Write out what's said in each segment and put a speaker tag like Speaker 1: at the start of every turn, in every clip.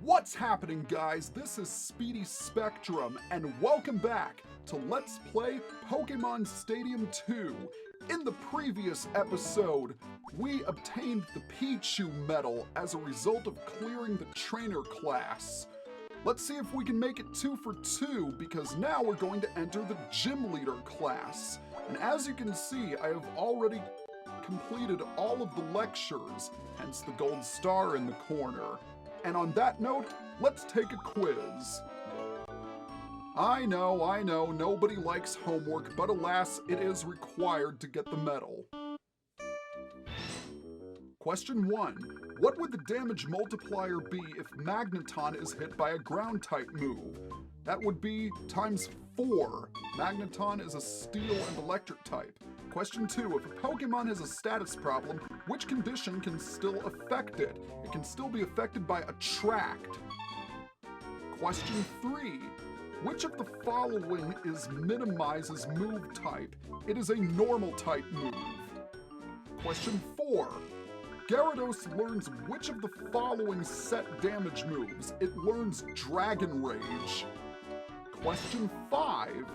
Speaker 1: What's happening, guys? This is Speedy Spectrum, and welcome back to Let's Play Pokemon Stadium 2. In the previous episode, we obtained the Pichu medal as a result of clearing the trainer class. Let's see if we can make it 2 for 2, because now we're going to enter the gym leader class. And as you can see, I have already completed all of the lectures, hence the gold star in the corner. And on that note, let's take a quiz. I know, nobody likes homework, but alas, it is required to get the medal. Question 1. What would the damage multiplier be if Magneton is hit by a ground-type move? That would be times 4. Magneton is a steel and electric type. Question 2. If a Pokemon has a status problem, which condition can still affect it? It can still be affected by Attract. Question 3. Which of the following is Minimize's move type? It is a normal type move. Question 4. Gyarados learns which of the following set damage moves? It learns Dragon Rage. Question 5.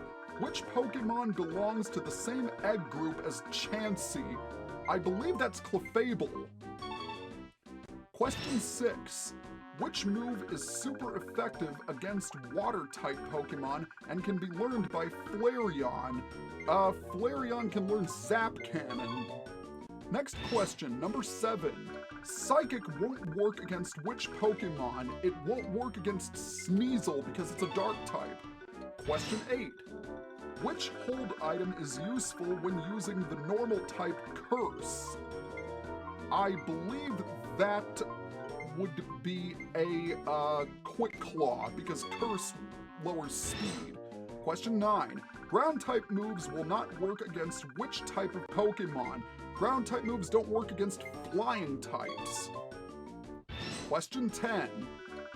Speaker 1: Which Pokemon belongs to the same egg group as Chansey? I believe that's Clefable. Question 6. Which move is super effective against water-type Pokemon and can be learned by Flareon? Flareon can learn Zap Cannon. Next question, number 7. Psychic won't work against which Pokemon? It won't work against Sneasel because it's a dark type. Question 8. Which hold item is useful when using the normal type Curse? I believe that would be a Quick Claw because Curse lowers speed. Question 9. Ground type moves will not work against which type of Pokemon? Ground type moves don't work against flying types. Question 10.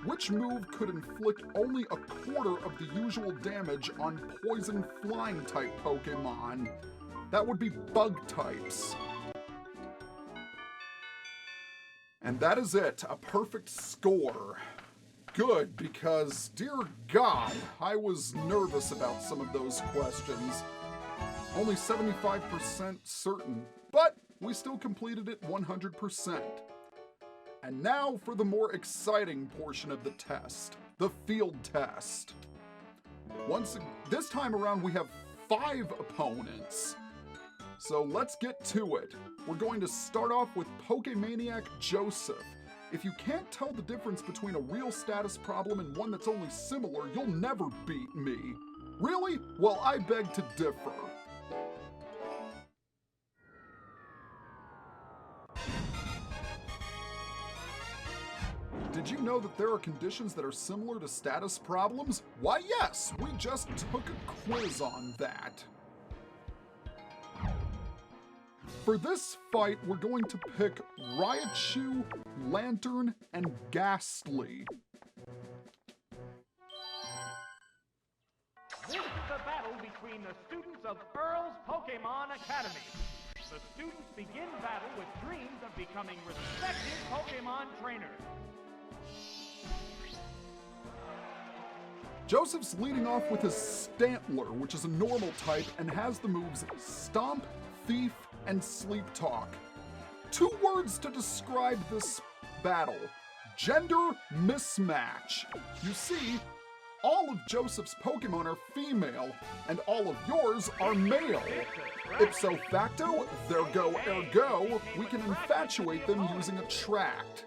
Speaker 1: Which move could inflict only a quarter of the usual damage on poison flying type Pokemon? That would be bug types. And that is it, a perfect score. Good, because, dear God, I was nervous about some of those questions. Only 75% certain, but we still completed it 100%. And now for the more exciting portion of the test, the field test. This time around we have 5 opponents. So let's get to it. We're going to start off with Pokemaniac Joseph. If you can't tell the difference between a real status problem and one that's only similar, you'll never beat me. Really? Well, I beg to differ. Did you know that there are conditions that are similar to status problems? Why yes, we just took a quiz on that. For this fight, we're going to pick Raichu, Lanturn, and Gastly.
Speaker 2: This is a battle between the students of Earl's Pokemon Academy. The students begin battle with dreams of becoming respected Pokemon trainers.
Speaker 1: Joseph's leading off with his Stantler, which is a normal type and has the moves Stomp, Thief, and Sleep Talk. 2 words to describe this battle: gender mismatch. You see, all of Joseph's Pokemon are female, and all of yours are male. Ipso facto, ergo, we can infatuate them using Attract.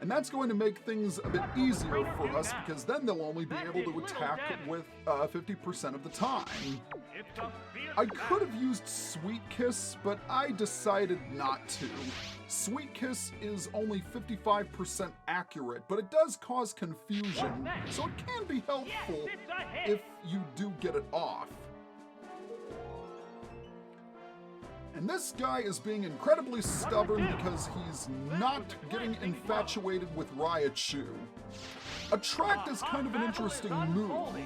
Speaker 1: And that's going to make things a bit easier for us because then they'll only be able to attack with 50% of the time. I could have used Sweet Kiss, but I decided not to. Sweet Kiss is only 55% accurate, but it does cause confusion, so it can be helpful if you do get it off. And this guy is being incredibly stubborn because he's not getting infatuated with Raichu. Attract is kind of an interesting move.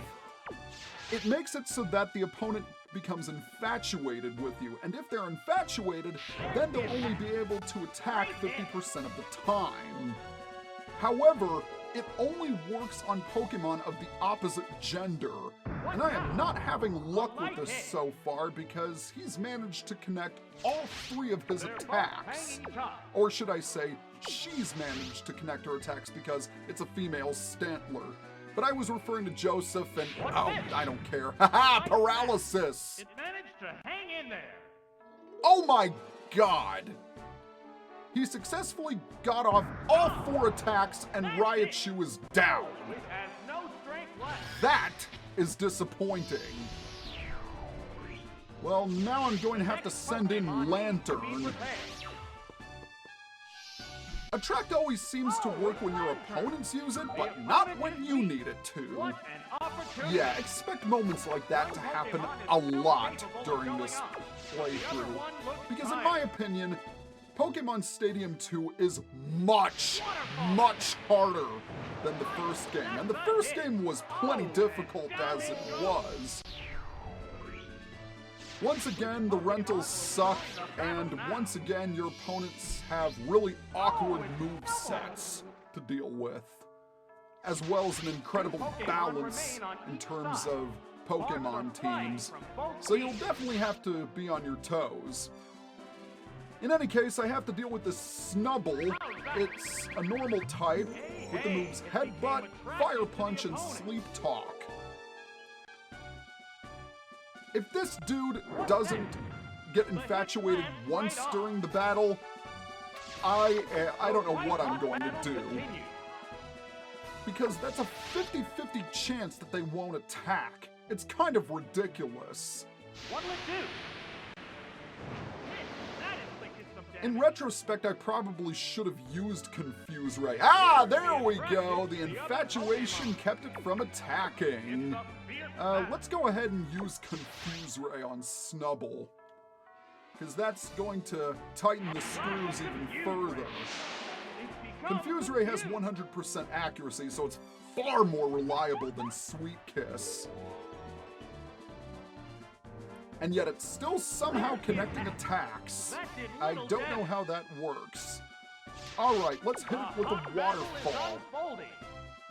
Speaker 1: It makes it so that the opponent becomes infatuated with you, and if they're infatuated, then they'll only be able to attack 50% of the time. However, it only works on Pokemon of the opposite gender. And I am not having luck with this so far because he's managed to connect all 3 of his attacks. Or should I say, she's managed to connect her attacks because it's a female Stantler. But I was referring to Joseph and, oh, I don't care. Haha, paralysis!
Speaker 2: It managed to hang in there.
Speaker 1: Oh my god! He successfully got off all 4 attacks and Raichu is down.
Speaker 2: It has no strength left.
Speaker 1: That is disappointing. Well, now I'm going to have to send in Lanturn. Attract always seems to work when your opponents use it, but not when you need it to. Yeah, expect moments like that to happen a lot during this playthrough. Because in my opinion, Pokemon Stadium 2 is much, much harder than the first game. And the first game was plenty difficult as it was. Once again, the rentals suck, and once again, your opponents have really awkward move sets to deal with, as well as an incredible balance in terms of Pokemon teams. So you'll definitely have to be on your toes. In any case, I have to deal with this Snubble. It's a normal type with the moves Headbutt, Fire Punch, and Sleep Talk. If this dude doesn't get infatuated once during the battle, I don't know what I'm going to do. Because that's a 50-50 chance that they won't attack. It's kind of ridiculous.
Speaker 2: What'll it do?
Speaker 1: In retrospect, I probably should have used Confuse Ray. Ah, there we go! The infatuation kept it from attacking. Let's go ahead and use Confuse Ray on Snubble, because that's going to tighten the screws even further. Confuse Ray has 100% accuracy, so it's far more reliable than Sweet Kiss. And yet it's still somehow connecting attacks. I don't know how that works. Alright, let's hit it with a waterfall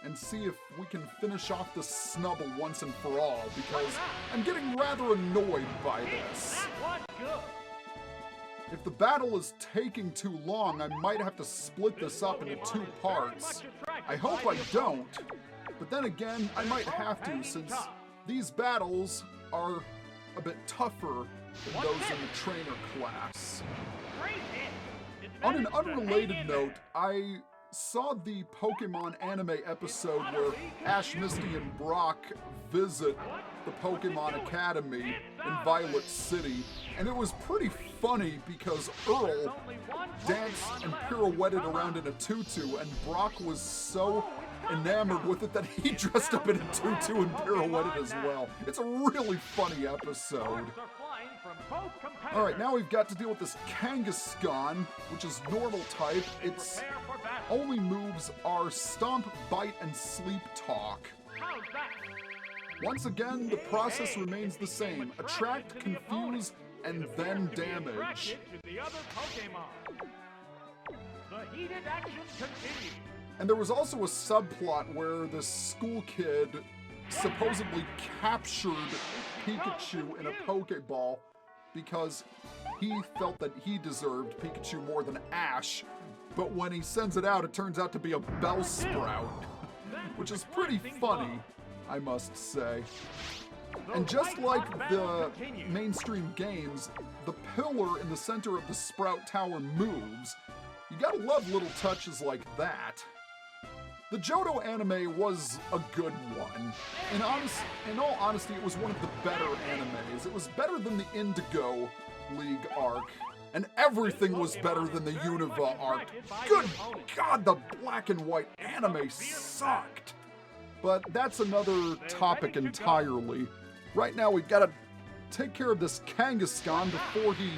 Speaker 1: and see if we can finish off the Snubble once and for all, because I'm getting rather annoyed by this. If the battle is taking too long, I might have to split this up into 2 parts. I hope I don't, but then again, I might have to, since these battles are a bit tougher than those in the trainer class. On an unrelated note, I saw the Pokemon anime episode where Ash, Misty, and Brock visit the Pokemon Academy in Violet City, and it was pretty funny because Earl danced and pirouetted around in a tutu, and Brock was so enamored with it that he dressed up in a tutu and pirouetted as well. It's a really funny episode. Alright, now we've got to deal with this Kangaskhan, which is normal type. Its only moves are Stomp, Bite, and Sleep Talk. Once again, the process remains the same. Attract, confuse, and then damage. And there was also a subplot where this school kid supposedly captured Pikachu in a Pokeball because he felt that he deserved Pikachu more than Ash, but when he sends it out, it turns out to be a Bellsprout, which is pretty funny, I must say. And just like the mainstream games, the pillar in the center of the Sprout Tower moves. You gotta love little touches like that. The Johto anime was a good one. In all honesty, it was one of the better animes. It was better than the Indigo League arc, and everything was better than the Unova arc. Good God, the black and white anime sucked. But that's another topic entirely. Right now, we've got to take care of this Kangaskhan before he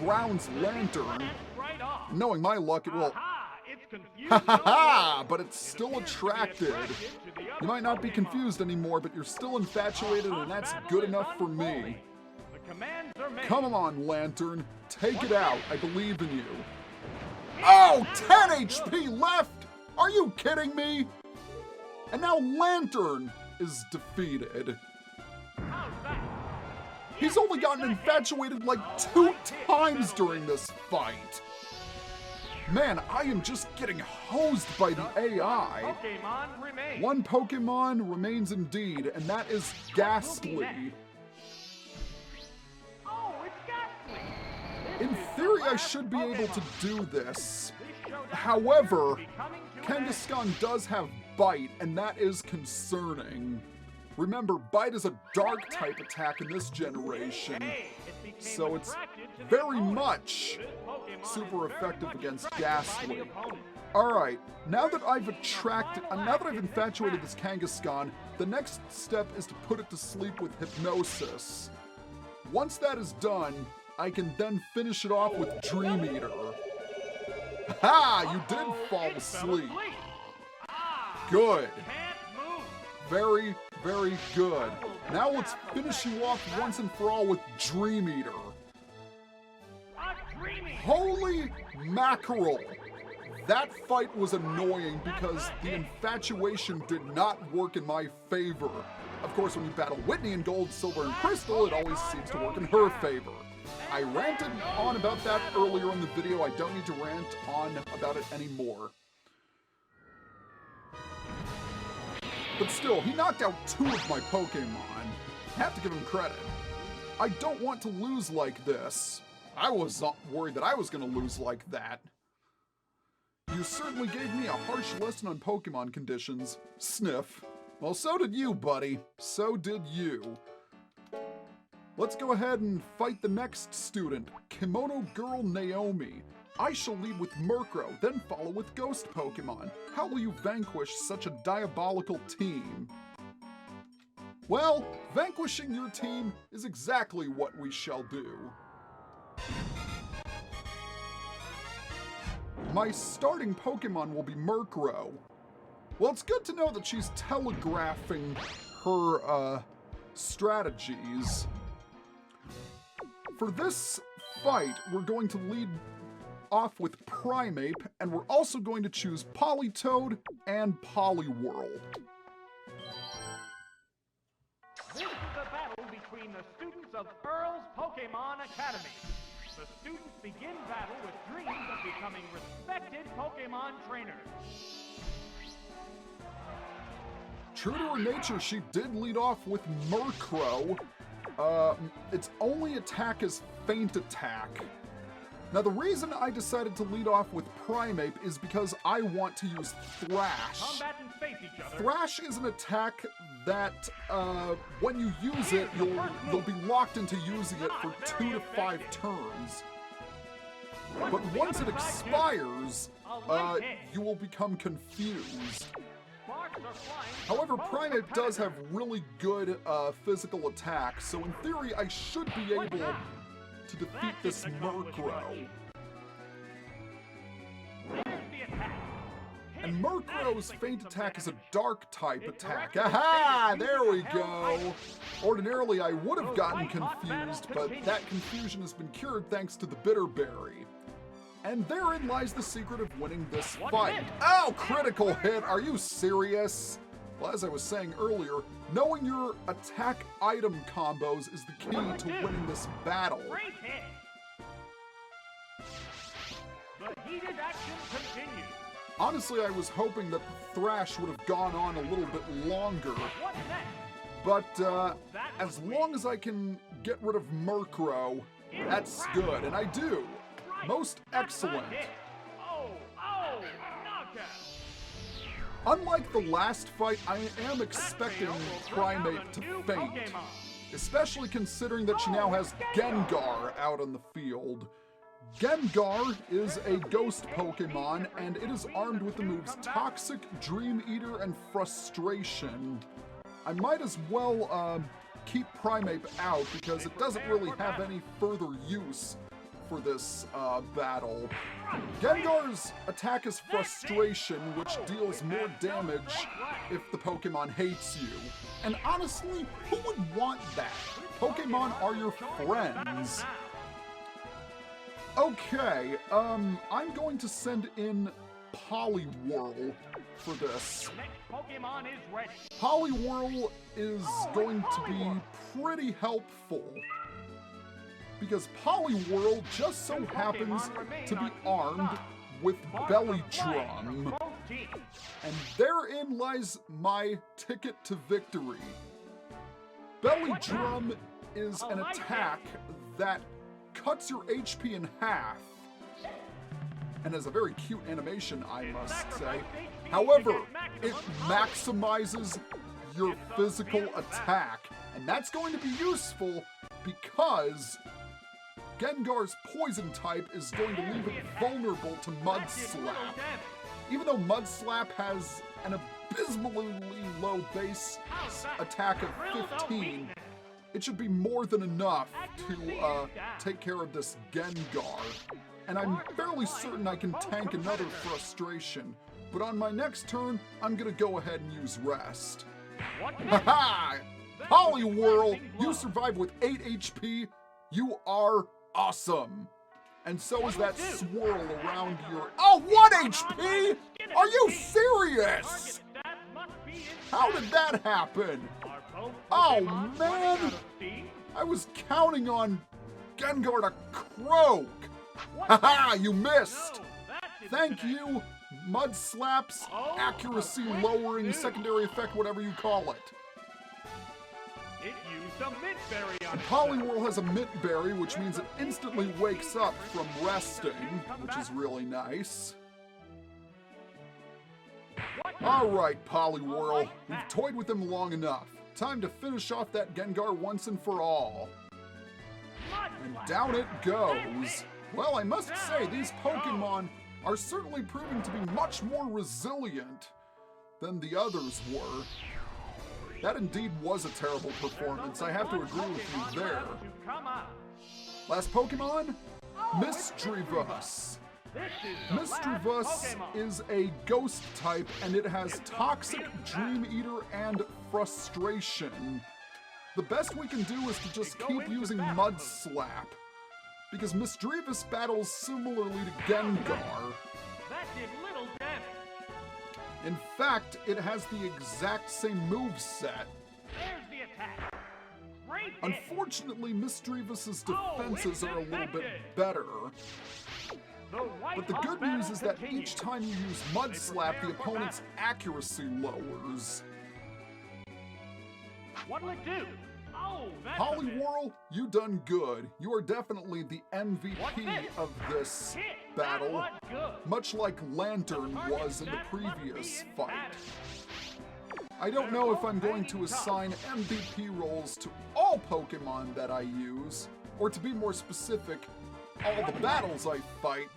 Speaker 1: grounds Lanturn. Knowing my luck, it will... Ha ha ha! But it's still attracted. You might not be confused anymore, but you're still infatuated, and that's good enough for me. Come on, Lanturn. Take it out. I believe in you. Oh, 10 HP left! Are you kidding me? And now Lanturn is defeated.
Speaker 2: How's that?
Speaker 1: He's only gotten infatuated like 2 times during this fight. Man, I am just getting hosed by the AI.
Speaker 2: Pokemon remains.
Speaker 1: One Pokemon remains indeed, and that is Gastly.
Speaker 2: Oh, it's Gastly.
Speaker 1: In theory, I should be able to do this. However, Kangaskhan does have Bite, and that is concerning. Remember, Bite is a dark type attack in this generation, so it's very much super effective against Gastly. Alright, now that I've infatuated this Kangaskhan, the next step is to put it to sleep with hypnosis. Once that is done, I can then finish it off with Dream Eater. Ha! You did fall asleep. Good. Very, very good. Now let's finish you off once and for all with Dream Eater. Holy mackerel! That fight was annoying because the infatuation did not work in my favor. Of course, when you battle Whitney in Gold, Silver, and Crystal, it always seems to work in her favor. I ranted on about that earlier in the video. I don't need to rant on about it anymore. But still, he knocked out 2 of my Pokemon. I have to give him credit. I don't want to lose like this. I was worried that I was going to lose like that. You certainly gave me a harsh lesson on Pokemon conditions. Sniff. Well, so did you, buddy. So did you. Let's go ahead and fight the next student, Kimono Girl Naomi. I shall lead with Murkrow, then follow with Ghost Pokemon. How will you vanquish such a diabolical team? Well, vanquishing your team is exactly what we shall do. My starting Pokemon will be Murkrow. Well, it's good to know that she's telegraphing her, strategies. For this fight, we're going to lead off with Primeape, and we're also going to choose Politoed and Poliwhirl.
Speaker 2: This is a battle between the students of Earl's Pokemon Academy. The students begin battle with dreams of becoming respected Pokemon trainers.
Speaker 1: True to her nature, she did lead off with Murkrow. Its only attack is Feint Attack. Now, the reason I decided to lead off with Primeape is because I want to use Thrash.
Speaker 2: Combatants face each other.
Speaker 1: Thrash is an attack that, when you use it, you'll be locked into using it for 2 to 5 turns. But once it expires, you will become confused. However, Primeape does have really good physical attacks, so in theory I should be able to defeat this Murkrow. And Murkrow's Feint Attack is a dark type attack. Aha! There we go! Ordinarily I would have gotten confused, but that confusion has been cured thanks to the Bitter Berry. And therein lies the secret of winning this fight. Oh, critical hit! Are you serious? Well, as I was saying earlier, knowing your attack item combos is the key to winning this battle.
Speaker 2: Great hit. The heated action continues.
Speaker 1: Honestly, I was hoping that the Thrash would have gone on a little bit longer.
Speaker 2: What's next?
Speaker 1: But as long as I can get rid of Murkrow, that's good, and I do. Most excellent.
Speaker 2: Oh, knockout.
Speaker 1: Unlike the last fight, I am expecting Primeape to faint, especially considering that she now has Gengar out on the field. Gengar is a ghost Pokemon, and it is armed with the moves Toxic, Dream Eater, and Frustration. I might as well keep Primeape out because it doesn't really have any further use for this battle. Gengar's attack is Frustration, which deals more damage if the Pokemon hates you. And honestly, who would want that? Pokemon are your friends. Okay, I'm going to send in Poliwhirl for this.
Speaker 2: The next Pokemon is ready.
Speaker 1: Poliwhirl is going to be pretty helpful because Poliwhirl just so happens to be armed with Belly Drum. And therein lies my ticket to victory. Belly Drum is an attack that cuts your HP in half and has a very cute animation, I must say. However, it maximizes your physical attack, and that's going to be useful because Gengar's poison type is going to leave it vulnerable to Mud Slap. Even though Mud Slap has an abysmally low base attack of 15, it should be more than enough to take care of this Gengar. And I'm fairly certain I can tank another frustration. But on my next turn, I'm gonna go ahead and use Rest. Haha! Poliwhirl, you survive with 8 HP. You are awesome. And so is that swirl around your... Oh, 1 HP? Are you serious? How did that happen? Oh, man. I was counting on Gengar to croak. Haha, you missed. Thank you, Mud Slap's accuracy lowering secondary effect, whatever you call it.
Speaker 2: It used a mint berry on
Speaker 1: And
Speaker 2: it.
Speaker 1: Poliwhirl has a mint berry, which means it instantly wakes up from resting, which is really nice. Alright, Poliwhirl, we've toyed with him long enough. Time to finish off that Gengar once and for all. And down it goes. Well, I must say, these Pokemon are certainly proving to be much more resilient than the others were. That indeed was a terrible performance. I have to agree with you there. Last Pokemon? Misdreavus. Misdreavus is a ghost type, and it has Toxic, Dream Eater, and Frustration. The best we can do is to just keep using Mud Slap, because Misdreavus battles similarly to Gengar.
Speaker 2: That did little damage.
Speaker 1: In fact, it has the exact same moveset.
Speaker 2: There's the attack. Great hit.
Speaker 1: Unfortunately, Misdreavus's defenses are a little bit better. But the good news is that each time you use Mud Slap, the opponent's accuracy lowers.
Speaker 2: What'll it do? Oh, that's
Speaker 1: Poliwhirl, you done good. You are definitely the MVP of this battle, much like Lanturn was in the previous fight. I don't know if I'm going to assign MVP roles to all Pokemon that I use, or to be more specific, all the battles I fight,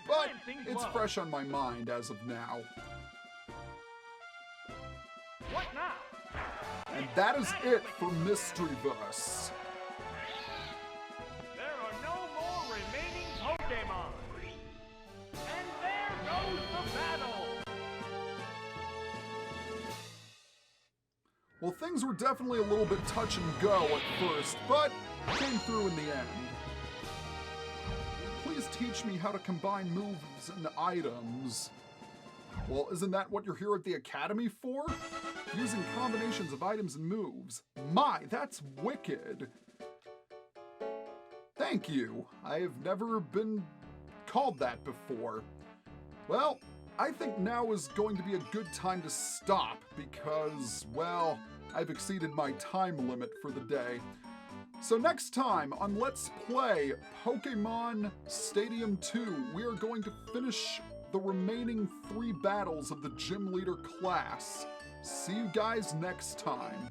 Speaker 1: but it's fresh on my mind as of now.
Speaker 2: What now?
Speaker 1: And that is it for Misdreavus.
Speaker 2: There are no more remaining Pokemon. And there goes the battle.
Speaker 1: Well, things were definitely a little bit touch and go at first, but came through in the end. Please teach me how to combine moves and items. Well, isn't that what you're here at the Academy for? Using combinations of items and moves. My, that's wicked. Thank you. I have never been called that before. Well, I think now is going to be a good time to stop because, well, I've exceeded my time limit for the day. So next time on Let's Play Pokemon Stadium 2, we are going to finish the remaining 3 battles of the Gym Leader class. See you guys next time.